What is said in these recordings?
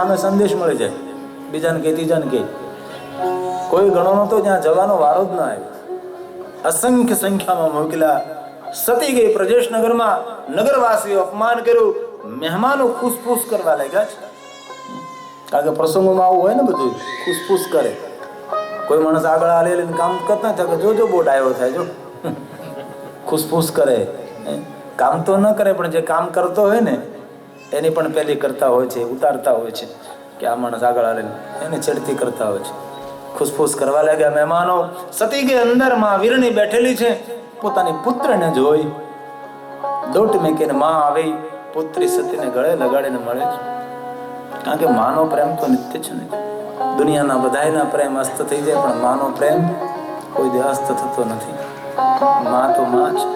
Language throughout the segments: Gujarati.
સામે સંદેશ મળી જાય, બીજાને કે ત્રીજાને કે. કોઈ ગણો નતો, ત્યાં જવાનો વારો જ ના આવ્યો. અસંખ્ય સંખ્યામાં મોકલ્યા. સતી ગઈ પ્રજેશ નગરમાં, નગરવાસીઓ અપમાન કર્યું, મહેમાનો ખુશફૂસ કરવા લાગ્યા છે. કારણ કે પ્રસંગોમાં આવું હોય ને, બધું ખુશફૂસ કરે. કોઈ માણસ આગળ હાલે લઈને કામ કરતા થાય કે જોજો બોટ આવ્યો થાય, જો ખુશફૂસ કરે. કામ તો ન કરે, પણ જે કામ કરતો હોય ને એની પણ પેલી કરતા હોય છે, ઉતારતા હોય છે કે આ માણસ આગળ હાલે, એને છેડતી કરતા હોય છે. ખુશફૂસ કરવા લાગ્યા મહેમાનો. સતી ગઈ અંદર, માં વીરણી બેઠેલી છે. પોતાની પુત્રને જોઈ દોટ મેકીને માં આવી, પુત્રી સતીને ગળે લગાડીને મળે છે. કારણ કે માનો પ્રેમ તો નિત્ય છે ને. દુનિયાના બધાયના પ્રેમ અસ્ત થઈ જાય, પણ માનો પ્રેમ કોઈ દે અસ્ત થતો નથી. માં તો માં છે.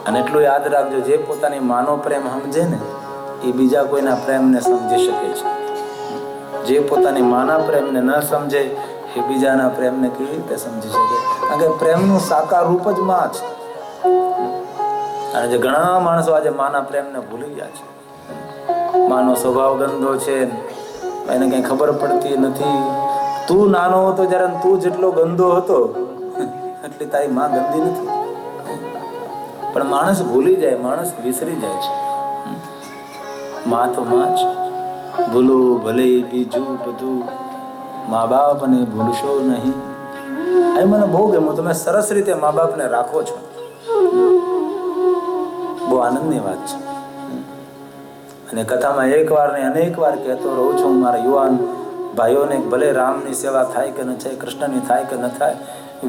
અને એટલું યાદ રાખજો, જે પોતાની માનો પ્રેમ સમજે ને એ બીજા કોઈના પ્રેમને સમજી શકે છે. જે પોતાની માના પ્રેમને ન સમજે એ બીજાના પ્રેમને કેવી રીતે સમજી શકે? કારણ કે પ્રેમનું સાકાર રૂપ જ માં છે. અને જે ઘણા માણસો આજે માના પ્રેમને ભૂલી ગયા છે. માનો સ્વભાવ ગંદો છે, એને કઈ ખબર પડતી નથી. તું નાનો હતો જ્યારે તું જેટલો ગંદો હતો એટલી તારી માં ગંદી નથી. પણ માણસ ભૂલી જાય, માણસ વિસરી જાય છે. માં તો માં જ. ભૂલો ભલે બીજું બધું, મા બાપને ભૂલશો નહીં. એ મને બહુ ગમ્યું. તમે સરસ રીતે મા બાપને રાખો છો, બહુ આનંદની વાત છે. અને કથામાં એક વાર ને અનેક વાર કહેતો રહું છું મારા યુવાન ભાઈઓને, ભલે રામની સેવા થાય કે ન થાય, કૃષ્ણની થાય કે ન થાય,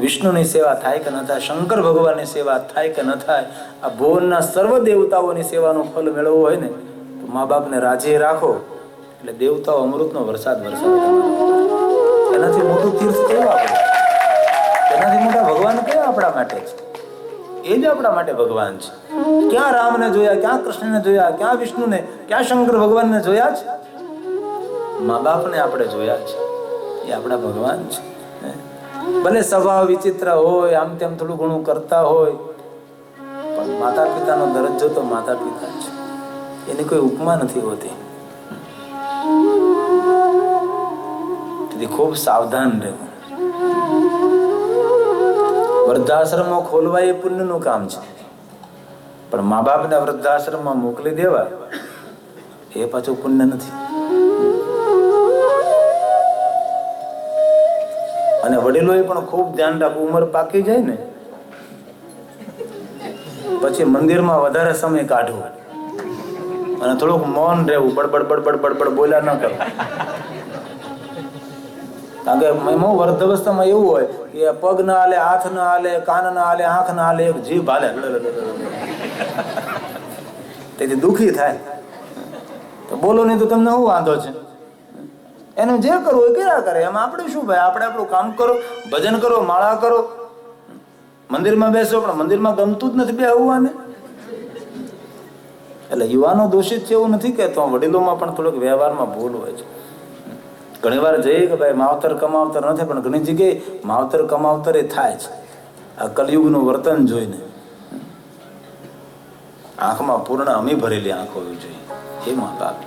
વિષ્ણુની સેવા થાય કે ન થાય, શંકર ભગવાનની સેવા થાય કે ન થાય, આ ભુવનના સર્વ દેવતાઓની સેવાનું ફળ મેળવવું હોય ને તો મા બાપને રાજી રાખો, એટલે દેવતાઓ અમૃતનો વરસાદ વરસાવે. એનાથી મોટું તીર્થ કેવું આપણે? એનાથી મોટા ભગવાન કેવા આપણા માટે છે? એ જ આપણા માટે ભગવાન છે. ક્યાં રામને જોયા, ક્યાં કૃષ્ણને જોયા, ક્યાં વિષ્ણુને, ક્યાં શંકર ભગવાનને જોયા છે? મા બાપને આપણે જોયા છે. એ આપણા ભગવાન છે. ભલે સ્વભાવ વિચિત્ર હોય, આમ તેમ થોડું ઘણું કરતા હોય, પણ માતા પિતાનો દરજ્જો તો માતા પિતા છે. એની કોઈ ઉપમા નથી હોતી. તેથી ખૂબ સાવધાન રહેવું. વૃદ્ધાશ્રમો ખોલવા એ પુણ્યનું કામ છે, પણ મા બાપને વૃદ્ધાશ્રમમાં મોકલી દેવા એ પાછું પુણ્ય નથી. અને વડીલોએ પણ ખૂબ ધ્યાન રાખવું. ઉંમર પાકી જાય ને પછી મંદિરમાં વધારે સમય કાઢવો અને થોડુંક મૌન રહેવું. બડબડ બડબડ બડબડ બોલ્યા ન કરો. કારણ કે વૃદ્ધાવસ્થામાં એવું હોય કે પગ ના હાલે, હાથ ના હાલે, કાન ના હાલે, આંખ ના હાલે, એક જીભ હાલે. તેથી દુઃખી થાય. તો બોલો નહીં તો તમને શું વાંધો છે? એનું જે કરવું એ કર્યા કરે. એમાં આપણે શું ભાઈ? આપણે આપણું કામ કરો, ભજન કરો, માળા કરો, મંદિરમાં બેસો. પણ મંદિરમાં ગમતું જ નથી બેહવાને. એટલે યુવાનો દોષિત છે એવું નથી કહેતો, વડીલોમાં પણ થોડોક વ્યવહારમાં ભૂલ હોય છે. ઘણી વાર જઈએ કે ભાઈ માવતર કમાવતર નથી, પણ ઘણી જગ્યાએ માવતર કમાવતર એ થાય છે. આ કલયુગનું વર્તન જોઈને આંખમાં પૂર્ણ અમી ભરેલી આંખ હોવી જોઈએ. એ મા બાપ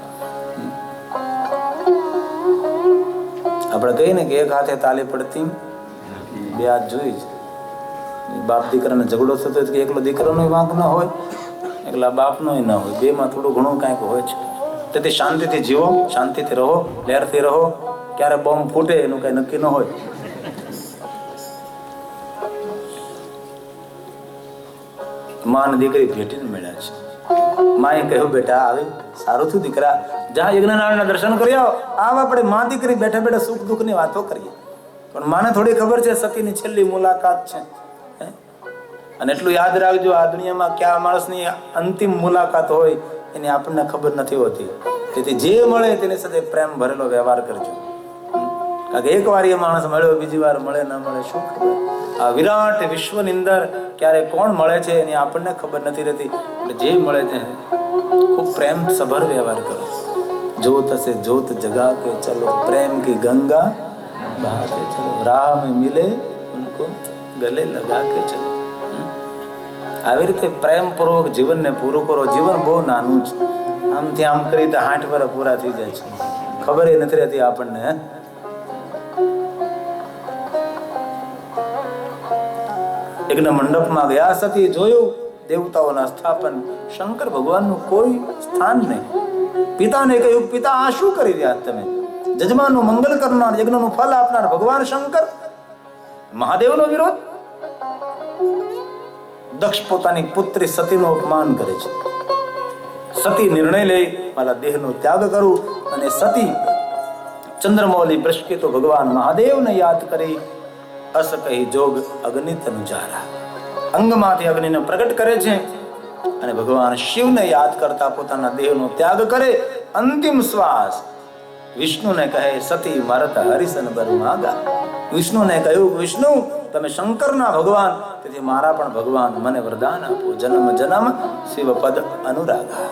આપણે કહીએ ને કે એક હાથે તાલી પડતી, બે હાથ જોઈ જ. બાપ દીકરાને ઝઘડો થતો હોય કે એકલો દીકરાનો વાંક ન હોય, એકલા બાપનો ન હોય, બેમાં થોડું ઘણું કાંઈક હોય છે. તેથી શાંતિથી જીવો, શાંતિથી રહો, લહેરથી રહો. ક્યારે બોમ્બ ફૂટે એનું કઈ નક્કી ન હોય. માં ને દીકરી ભેટીને મળ્યા છે. માએ કહ્યું બેટા આવે સારું થયું દીકરા, જા યજ્ઞનારાયણના દર્શન કરી આવો. આપણે માં દીકરી બેઠા બેઠા સુખ દુઃખની વાતો કરીએ. પણ માને થોડી ખબર છે સતીની છેલ્લી મુલાકાત છે. અને એટલું યાદ રાખજો, આ દુનિયામાં કયા માણસની અંતિમ મુલાકાત હોય એની આપણને ખબર નથી હોતી. તેથી જે મળે તેની સાથે પ્રેમ ભરેલો વ્યવહાર કરજો. કારણ કે એક વાર એ માણસ મળ્યો, બીજી વાર મળે ન મળે શું ખબર? આ વિરાટ વિશ્વની અંદર ક્યારે કોણ મળે છે એની આપણને ખબર નથી રહેતી. એટલે જે મળે છે ખૂબ પ્રેમ સભર વ્યવહાર કરો. જોત से जोत जगा के चलो, प्रेम की गंगा बहा के चलो, राह में मिले उनको गले लगा के चलो. આવી રીતે પ્રેમપૂર્વક જીવનને પૂરું કરો. જીવન બહુ નાનું છે. આમથી આમ કરી તો 8 વર્ષ પૂરા થઈ જાય છે, ખબર એ નથી રહેતી આપણને. યજ્ઞ મંડપમાં ગયા સતી જોયું દેવતાઓના સ્થાપન, શંકર ભગવાનનું કોઈ સ્થાન નહીં. પિતાને કહ્યું, પિતા આ શું કરી રહ્યા તમે? જજમાનનું મંગલ કરનાર, યજ્ઞનું ફળ આપનાર ભગવાન શંકર, મહાદેવનો વિરોધ? દક્ષ પોતાની પુત્રી સતીનું અપમાન કરે છે. સતી નિર્ણય લે, મારા દેહનો ત્યાગ કરું. અને સતી ચંદ્રમૌલી બ્રષ્કેતો ભગવાન મહાદેવને યાદ કરી અસ કહી જોગ અગ્નિ તનુજારા, અંગમાંથી અગ્નિને પ્રગટ કરે છે અને ભગવાન શિવને યાદ કરતા પોતાના દેહનો ત્યાગ કરે. અંતિમ શ્વાસ વિષ્ણુને કહે, સતી મરત હરિસન બર માગા. વિષ્ણુને કહ્યું, વિષ્ણુ તમે શંકરના ભગવાન, તેથી મારા પણ ભગવાન મને વરદાન આપો, જન્મ જન્મ શિવ પદ અનુરાગા.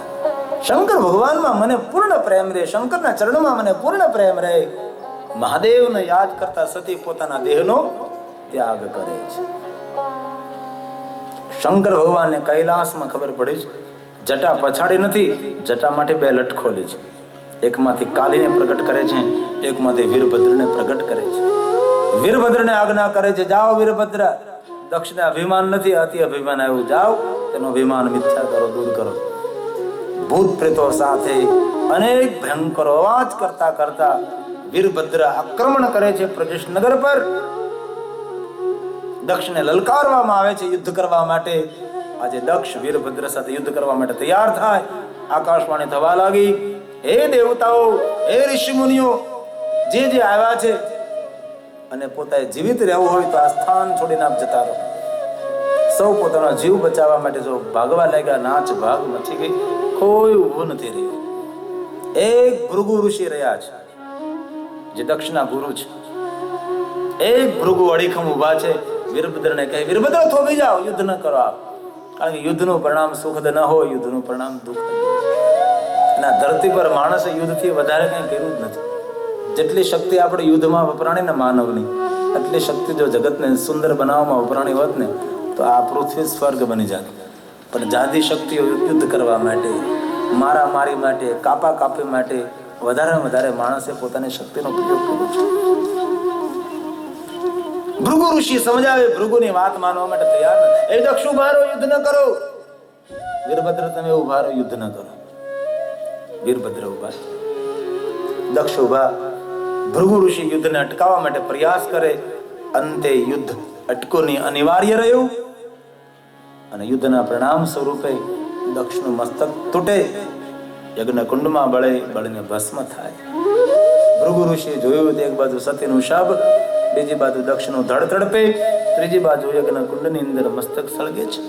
શંકર ભગવાનમાં મને પૂર્ણ પ્રેમ રહે, શંકરના ચરણમાં મને પૂર્ણ પ્રેમ રહે. મહાદેવને યાદ કરતા સતી પોતાના દેહનો ત્યાગ કરે છે. શંકર ભગવાનને કૈલાસમાં ખબર પડી છે, જટા પછાડી નથી, જટા માટે 2 લટ ખોલી છે. એકમાંથી કાલીને પ્રગટ કરે છે, એકમાંથી વીરભદ્રને પ્રગટ કરે છે. વીરભદ્રને આજ્ઞા કરે છે, જાઓ વીરભદ્ર, દક્ષને અભિમાન નથી, અતિ અભિમાન આવ્યું, જાઓ તેનો અભિમાન મિથ્યા કરો, દૂર કરો. ભૂત પ્રેતો સાથે અનેક ભયંકર અવાજ કરતા કરતા વીરભદ્ર આક્રમણ કરે છે પ્રજેશનગર પર. દક્ષને લલકારવામાં આવે છે યુદ્ધ કરવા માટે. આજે દક્ષ વીરભદ્ર સાથે યુદ્ધ કરવા માટે તૈયાર થાય. આકાશવાણી થવા લાગી, હે દેવતાઓ, હે ઋષિ મુનિઓ, જે આવ્યા છે અને પોતાએ જીવિત રહેવું હોય તો આ સ્થાન છોડીને આપ જતા રહો. સૌ પોતાનો જીવ બચાવવા માટે જો ભાગવા લાગ્યા. નાચ ભાગ મચી ગઈ, કોઈ ઊભું નથી રહ્યું. એક ભૃગુ ઋષિ રહ્યા છે, જે દક્ષના ગુરુ છે. એક ભૃગુ અડીખમ ઉભા છે. વીરભદ્રને કહે, વીરભદ્ર થોભી જાઓ, યુદ્ધ ન કરો આપ, કારણ કે યુદ્ધનું પરિણામ સુખદ ન હોય, યુદ્ધનું પરિણામ દુઃખદ. અને ધરતી પર માણસે યુદ્ધથી વધારે કંઈ કર્યું જ નથી. જેટલી શક્તિ આપણે યુદ્ધમાં વપરાણી ને માનવની, એટલી શક્તિ જો જગતને સુંદર બનાવવામાં વપરાણી હોત ને તો આ પૃથ્વી સ્વર્ગ બની જાત. પણ જાદી શક્તિઓ યુદ્ધ કરવા માટે, મારામારી માટે, કાપા કાપી માટે વધારે માણસે પોતાની શક્તિનો પ્રયોગ કર્યો છે. ભૃગુ ઋષિ સમજાવે, ભૃગુની વાત માનવા માટે તૈયાર નથી. એ દક્ષ ઉભા રહો, યુદ્ધ ન કરો. વીરભદ્ર તમે ઉભા રહો, યુદ્ધ ન કરો. વીરભદ્ર ઉભા, દક્ષ ઉભા. ભૃગુ ઋષિ યુદ્ધને અટકાવવા માટે પ્રયાસ કરે. અંતે યુદ્ધ અટકોની અનિવાર્ય રહ્યું અને યુદ્ધના પરિણામ સ્વરૂપે દક્ષનું મસ્તક તૂટે, યજ્ઞ કુંડમાં બળીને ભસ્મ થાય. ભૃગુ ઋષિએ જોયું, એક બાજુ સતીનું શાપ, બીજી બાજુ દક્ષનું ધડ તડપે, ત્રીજી બાજુ યજ્ઞ કુંડની અંદર મસ્તક સળગે છે.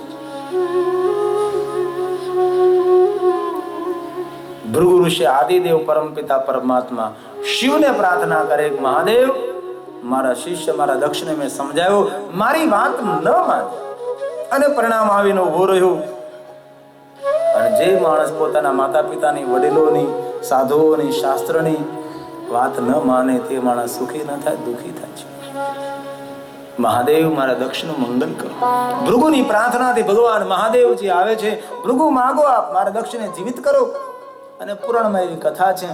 ભૃગુ ઋષિ આદિદેવ પરમપિતા પરમાત્મા શિવને પ્રાર્થના કરે, મહાદેવ મારા શિષ્ય મારા દક્ષને મેં સમજાવ્યો, મારી વાત ન માની અને પરિણામ આવીને ઉભો રહ્યો. અને જે માણસ પોતાના માતા પિતાની, વડીલોની, સાધુઓની, શાસ્ત્રની વાત ન માને તે માણસ સુખી ન થાય, દુઃખી થાય છે. મહાદેવ મારા દક્ષનું મંગલ કરો. ભૃગુની પ્રાર્થનાથી ભગવાન મહાદેવજી આવે છે. ભૃગુ માગો આપ, મારા દક્ષને જીવિત કરો. અને પુરાણમાં એવી કથા છે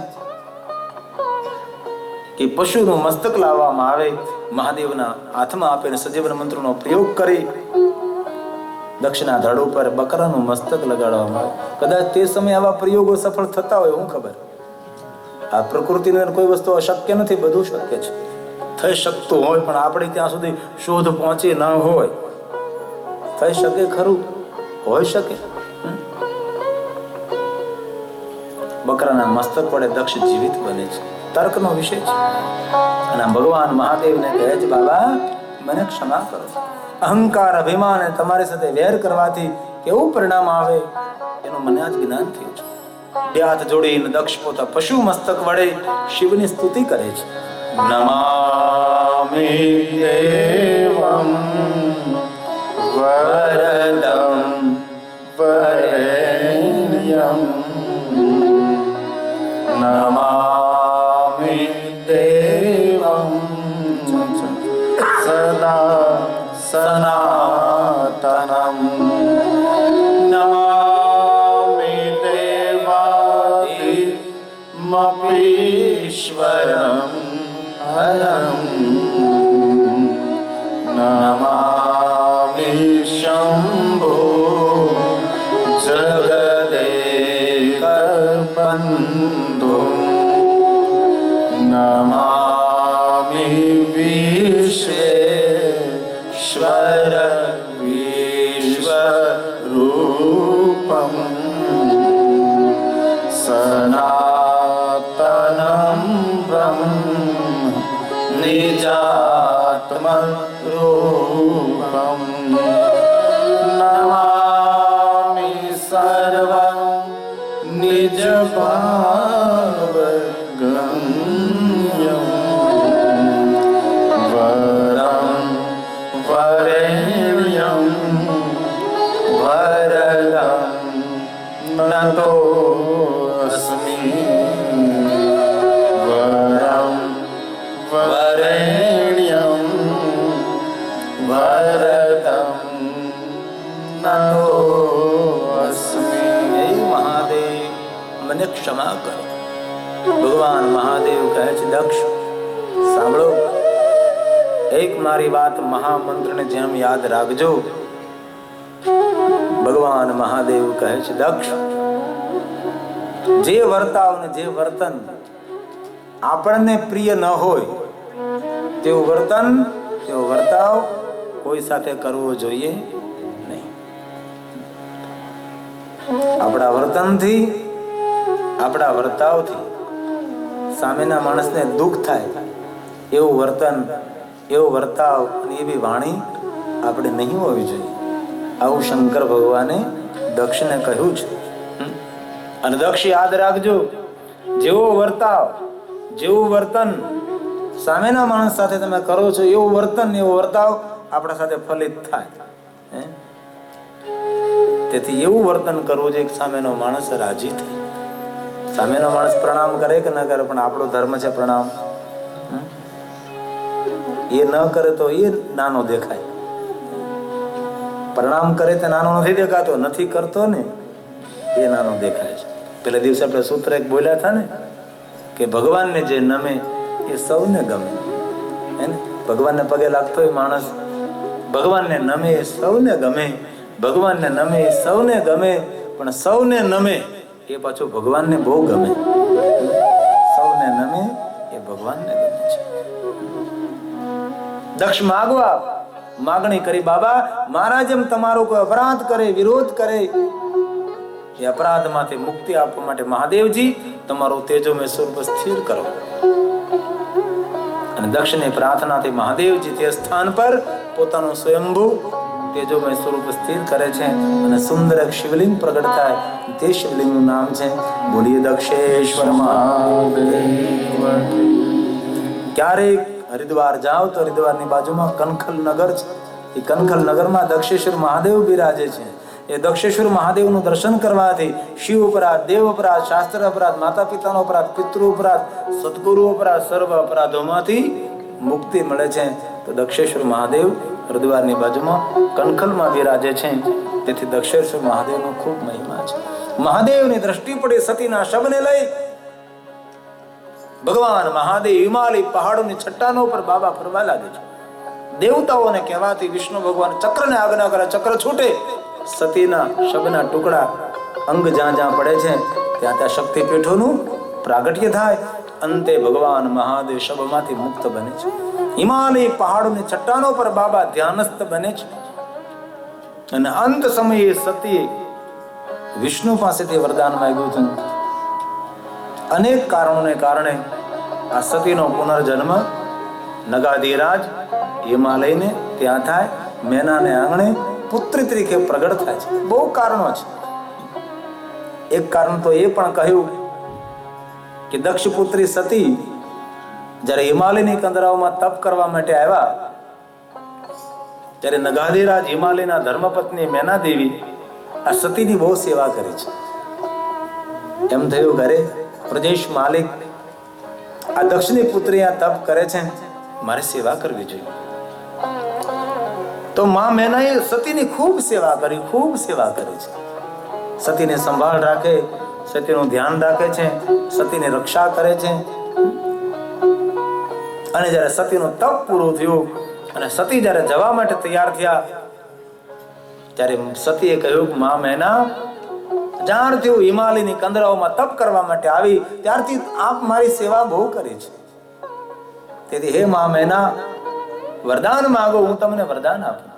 કે પશુનું મસ્તક લાવવામાં આવે, મહાદેવના હાથમાં આપીને સજીવન મંત્રનો પ્રયોગ કરી દક્ષના ધડ ઉપર બકરાનું મસ્તક લગાડવામાં આવે. કદાચ તે સમયે આવા પ્રયોગો સફળ થતા હોય, હું ખબર. આ પ્રકૃતિની કોઈ વસ્તુ અશક્ય નથી, બધું શક્ય છે. થઈ શકતું હોય પણ આપણે ત્યાં સુધી શોધ પહોંચી ન હોય. થઈ શકે ખરું, હોઈ શકે. બકરાના મસ્તક વડે દક્ષ જીવિત બને છે. તર્કનો વિષય છે. અને ભગવાન મહાદેવને કહે છે, બાબા મને ક્ષમા કરો. અહંકાર અભિમાન તમારી સાથે વેર કરવાથી કેવું પરિણામ આવે એનું મને આજ જ્ઞાન થયું છે. બે હાથ જોડીને દક્ષ પોતા પશુ મસ્તક વડે શિવની સ્તુતિ કરે છે. નમામિ દેવમ વરદમ વરેણ્યમ નમામિ દેવમ સદા સનાતનમ નમામિ દેવા ईश्वरं हरं नमामि शम्भो जगदेकबन्धो नमामि विश्वेश्वर विश्वरूपम् सनातनं ब्रह्म निजात्मरूपम् नमामि सर्वं निजभावगम्यं वरं वरेण्यं वरदं नतोऽस्मि वरं वरेण्यं वरदं नतोऽस्मि। हे महादेव મને ક્ષમા કરો. ભગવાન મહાદેવ કહે છે, દક્ષ સાંભળો, એક મારી વાત મહામંત્રને જેમ યાદ રાખજો. ભગવાન મહાદેવ કહે છે, દક્ષ જે વર્તાવ ને જે વર્તન આપણને પ્રિય ન હોય તેવું વર્તન તેવો વર્તાવ કોઈ સાથે કરવો જોઈએ નહીં. આપણા વર્તનથી આપણા વર્તાવથી સામેના માણસને દુઃખ થાય એવું વર્તન એવો વર્તાવ અને એવી વાણી આપણે નહીં હોવી જોઈએ. આવું શંકર ભગવાને દક્ષને કહ્યું છે. અને દક્ષ યાદ રાખજો, જેવો વર્તાવ જેવું વર્તન સામેના માણસ સાથે તમે કરો છો એવું વર્તન એવો વર્તાવ આપણા સાથે ફલિત થાય. તેથી એવું વર્તન કરવું જોઈએ કે સામેનો માણસ રાજી થાય. સામેનો માણસ પ્રણામ કરે કે ન કરે, પણ આપણો ધર્મ છે પ્રણામ. એ ન કરે તો એ નાનો દેખાય, પ્રણામ કરે તો નાનો નથી દેખાતો, નથી કરતો ને એ નાનો દેખાય છે. પેલા દિવસે આપણે સૂત્ર એક બોલ્યા હતા ને કે ભગવાનને જે નમે એ સૌને ગમે. હે ને, ભગવાનને પગે લાગતો હોય માણસ, ભગવાનને નમે એ સૌને ગમે, ભગવાનને નમે એ સૌને ગમે, પણ સૌને નમે એ પાછું ભગવાનને બહુ ગમે. સૌને નમે એ ભગવાનને ગમે છે. દક્ષ માગણી કરી, બાબા મારા જેમ તમારો કોઈ અપરાધ કરે, વિરોધ કરે, એ અપરાધમાંથી મુક્તિ આપવા માટે મહાદેવજી તમારો તેજોમય સ્વરૂપ સ્થિર કરો. અને દક્ષની પ્રાર્થનાથી મહાદેવજી તે સ્થાન પર પોતાનું સ્વયંભૂ તેજોમય સ્વરૂપ સ્થિર કરે છે અને સુંદર એક શિવલિંગ પ્રગટ થાય. તે શિવલિંગનું નામ છે બોલીએ દક્ષેશ્વર મહાદેવ. ક્યારેક હરિદ્વાર જાઓ તો હરિદ્વારની બાજુમાં કનખલ નગર છે. એ કનખલ નગરમાં દક્ષેશ્વર મહાદેવ બિરાજે છે. એ દક્ષેશ્વર મહાદેવનું દર્શન કરવાથી શિવ અપરાધ, દેવ અપરાધ, શાસ્ત્ર અપરાધ, માતા પિતાનો અપરાધ, પિતૃ અપરાધ, સદગુરુ અપરાધ, સર્વ અપરાધોમાંથી મુક્તિ મળે છે. તો દક્ષેશ્વર મહાદેવ હરિદ્વારની બાજુમાં કનખલમાં બિરાજે છે. તેથી દક્ષેશ્વર મહાદેવનો ખૂબ મહિમા છે. મહાદેવની દ્રષ્ટિ પડે સતીના શબને લઈ ભગવાન મહાદેવ હિમાલય પહાડોની ચટ્ટાનો પર બાબા ફરવા લાગે છે. દેવતાઓને કહેવાથી વિષ્ણુ ભગવાન ચક્રને આજ્ઞા કરે, ચક્ર છૂટે, સતીના શબના ટુકડા અંગ જ્યાં જ્યાં પડે છે ત્યાં ત્યાં શક્તિપીઠોનું પ્રાગટ્ય થાય. અંતે ભગવાન મહાદેવ શબમાંથી મુક્ત બને છે. હિમાલય પહાડોની ચટ્ટાનો પર બાબા ધ્યાનસ્થ બને છે. અને અંત સમયે સતીએ વિષ્ણુ પાસેથી વરદાન માંગ્યું હતું. અનેક કારણોને કારણે આ સતીનો પુનર્જન્મ નગાધિરાજ હિમાલયને ત્યાં થાય, મેનાને આંગણે પુત્રી તરીકે પ્રગટ થાય છે. બહુ કારણો છે. એક કારણ તો એ પણ કહ્યું કે દક્ષ પુત્રી સતી જ્યારે હિમાલયની કંદરાઓમાં તપ કરવા માટે આવ્યા ત્યારે નગાધિરાજ હિમાલયના ધર્મપત્ની મેના દેવી આ સતીની બહુ સેવા કરી છે. એમ થયું ઘરે પ્રદેશ માલિક આ દક્ષની પુત્રી આ તપ કરે છે, મારે સેવા કરવી જોઈએ. તો માં મેનાએ સતીની ખૂબ સેવા કરી છે. સતીને સંભાળ રાખે, સતીનું ધ્યાન રાખે છે, સતીની રક્ષા કરે છે. અને જ્યારે સતીનું તપ પૂરું થયું અને સતી જ્યારે જવા માટે તૈયાર થયા ત્યારે સતીએ કહ્યું કે મા મેના, જ્યારથી હું હિમાલયની કંદરાઓમાં તપ કરવા માટે આવી ત્યારથી આપ મારી સેવા બહુ કરી છે. તેથી હે મા મેના, વરદાન માંગો, હું તમને વરદાન આપું.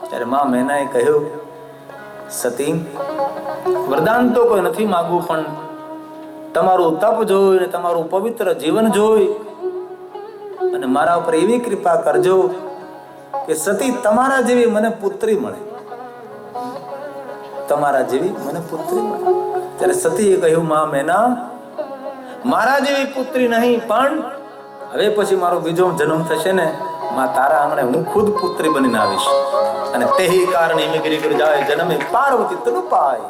ત્યારે મા મેનાએ કહ્યું, સતી, વરદાન તો કોઈ નથી માંગવું, પણ તમારું તપ જોઈ ને તમારું પવિત્ર જીવન જોઈ અને મારા ઉપર એવી કૃપા કરજો કે સતી તમારા જેવી મને પુત્રી મળે, તમારા જેવી મને પુત્રી મળે. ત્યારે સતીએ કહ્યું, મા મેના, મારા જેવી પુત્રી નહીં, પણ હવે પછી મારો બીજો જન્મ થશે ને, માં તારા આંગણે હું ખુદ પુત્રી બનીને આવીશ. અને તેહી કારણે મિગરી કરી જાય જન્મે પાર્વતી તનુપાય.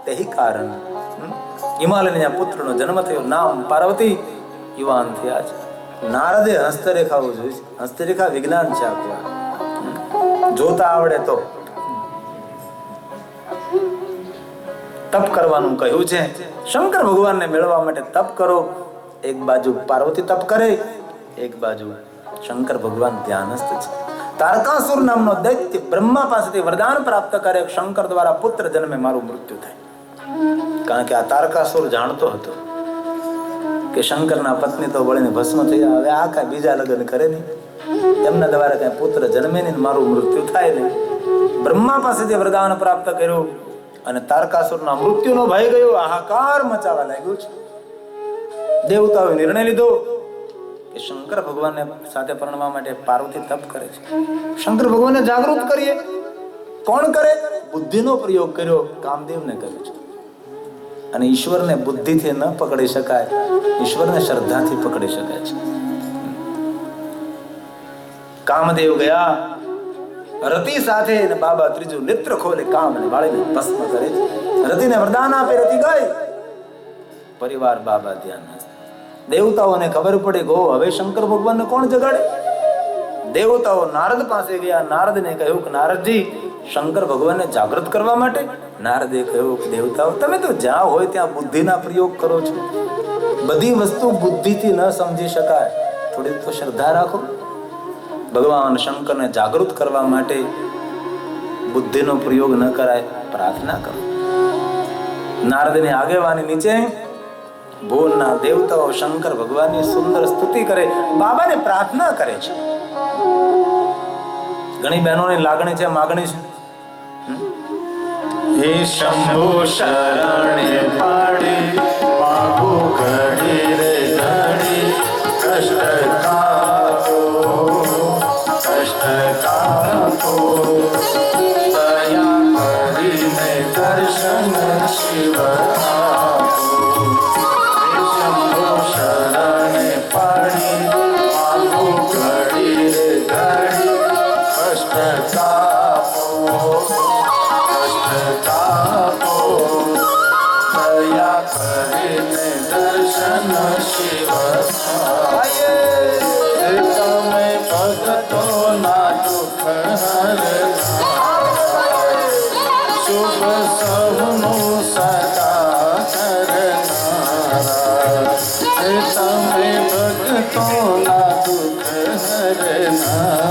તેહી કારણ હિમાલયના પુત્રનો જન્મ થયો, નામ પાર્વતી, યુવાન થયા છે. નારદે હસ્તરેખાઓ જોઈ છે. હસ્તરેખા વિજ્ઞાન છે આખું, જોતા આવડે તો. તપ કરવાનું કહ્યું છે. શંકર ભગવાનને મેળવવા માટે તપ કરો. એક બાજુ પાર્વતી તપ કરે, એક બાજુ શંકર ભગવાન ધ્યાનસ્થ છે. તારકાસુર નામનો દૈત્ય બ્રહ્મા પાસેથી વરદાન પ્રાપ્ત કરે, શંકર દ્વારા પુત્ર જન્મે મારું મૃત્યુ થાય. કારણ કે આ તારકાસુર જાણતો હતો કે શંકરના પત્ની તો બળીને ભસ્મ થયા, હવે આ કાંઈ બીજા લગ્ન કરે નહીં, એમના દ્વારા કઈ પુત્ર જન્મે નહીં, મારું મૃત્યુ થાય નહીં. બ્રહ્મા પાસેથી વરદાન પ્રાપ્ત કર્યું અને તારકાસુરના મૃત્યુનો ભય ગયો, હાહાકાર મચાવા લાગ્યો છે. દેવતાઓએ નિર્ણય લીધો કે શંકર ભગવાનને સાથે પરણવા માટે પાર્વતી તપ કરે છે. શંકર ભગવાનને જાગૃત કરીએ. કોણ કરે? બુદ્ધિનો પ્રયોગ કર્યો, કામદેવને કર્યો છે. અને ઈશ્વરને બુદ્ધિથી ન પકડી શકાય, ઈશ્વરને શ્રદ્ધાથી પકડી શકાય છે. કામદેવ ગયા રતિ સાથે, અને બાબા ત્રીજું નેત્ર ખોલે, કામ અને વાળીને ભસ્મ કરે છે. રતિને વરદાન આપે, રતિ ગઈ. પરિવાર બાબા ધ્યાન. દેવતાઓને ખબર પડી ગો, હવે શંકર ભગવાનને કોણ જગાડે? દેવતાઓ નારદ પાસે ગયા. નારદને કહ્યું કે નારદજી, શંકર ભગવાનને જાગૃત કરવા માટે. નારદે કહ્યું કે દેવતાઓ, તમે તો જ્યાં હોય ત્યાં બુદ્ધિના પ્રયોગ કરો છો. બધી વસ્તુ બુદ્ધિથી ન સમજી શકાય, થોડી તો શ્રદ્ધા રાખો. ભગવાન શંકરને જાગૃત કરવા માટે બુદ્ધિનો પ્રયોગ ન કરાય, પ્રાર્થના કરો. નારદની આગેવાની નીચે ભુવનના દેવતાઓ શંકર ભગવાનની સુંદર સ્તુતિ કરે, બાબાને પ્રાર્થના કરે છે. ઘણી બહેનોની લાગણી છે, માગણી છે. હે શંભુ શરણે પાડી, માગો ઘડી રે ઘડી, કષ્ટ કાપો, કષ્ટ કાપો, દયા કરીને દર્શન શિવ આપો. હે શંભુ શરણે પાડી, માગો ઘડી રે ઘડી, કષ્ટ કાપો, કાપો, દયા કરીને દર્શન શિવ આપો. તમે ભક્તોના દુઃખ હરનારા, શુભ સૌનું સદા કરનારા. તમે ભક્તોના દુઃખ હરનારા,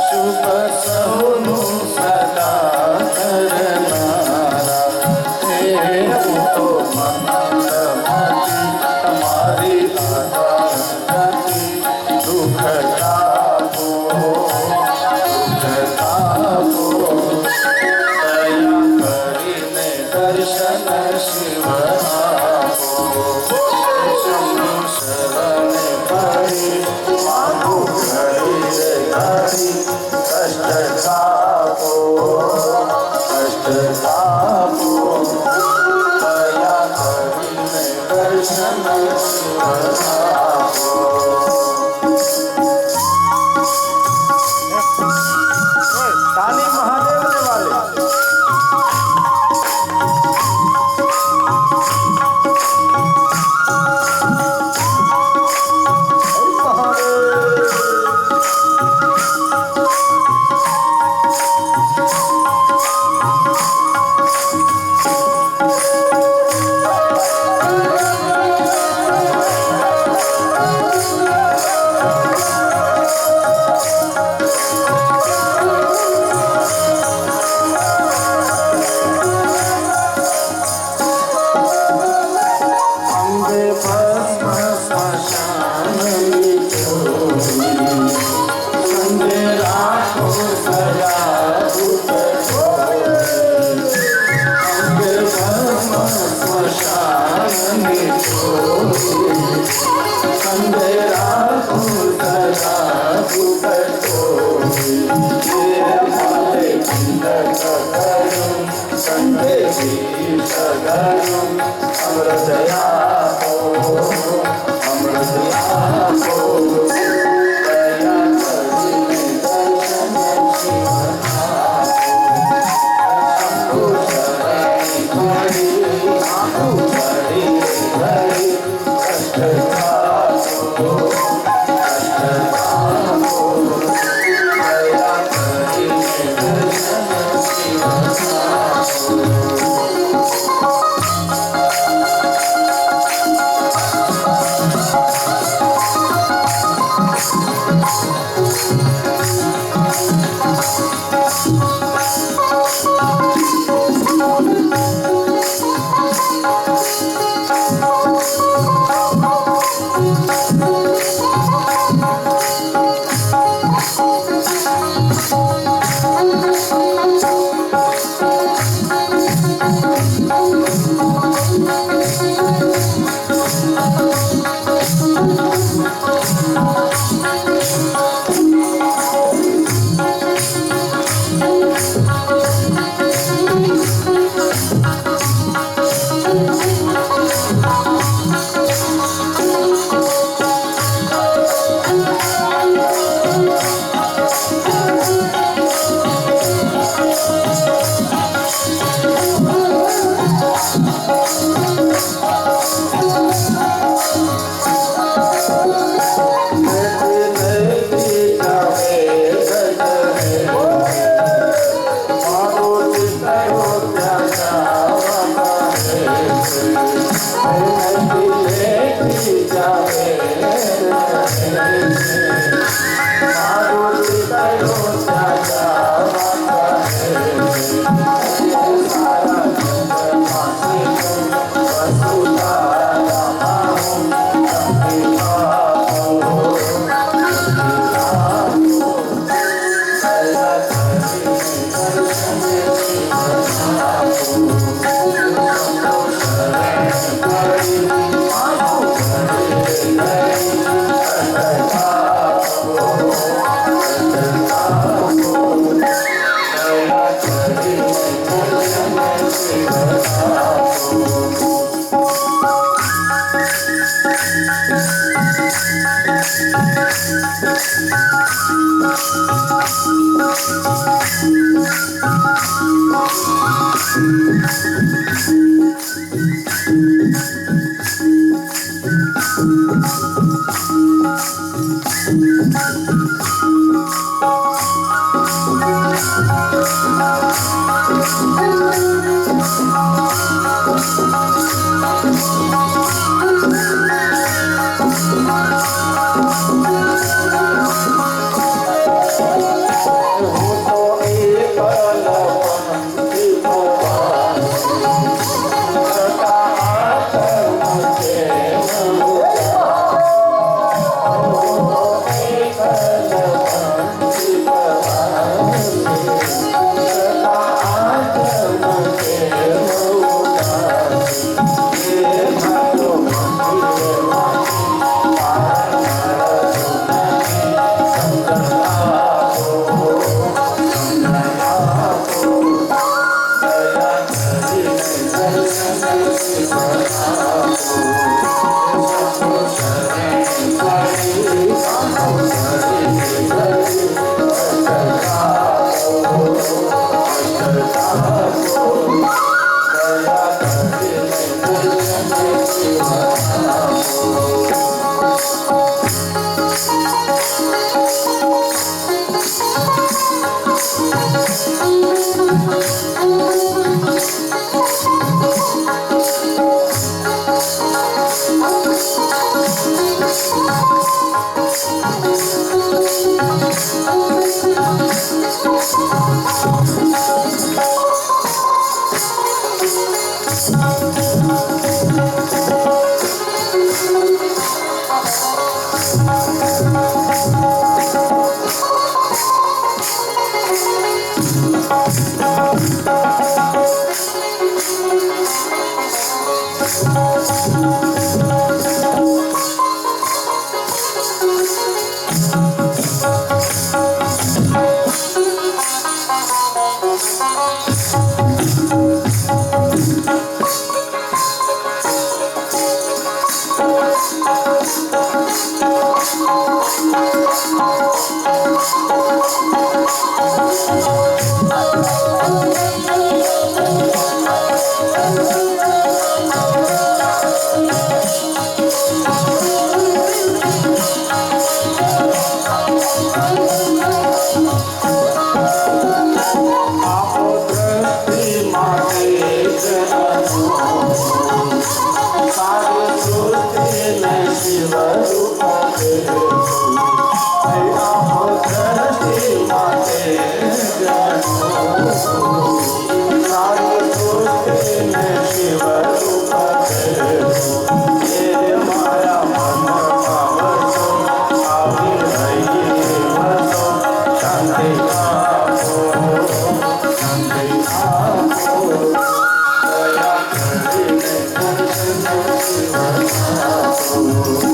શુભ સૌનું સદા કરનારા. હે હું તો મંગલમતી, તમારી આરાધતી, દુઃખ કાપો, દુઃખ કાપો, દયા કરીને દર્શન શિવ આપો. શંભુ શરણે પડી, માગો ઘડી રે ઘડી, કષ્ટ કાપો, કષ્ટ કાપો, દયા કરીને દર્શન શિવ આપો. તાલી મહાદેવને વાલે. અંધેરા સદા દુઃખ અમૃતયા Thank you.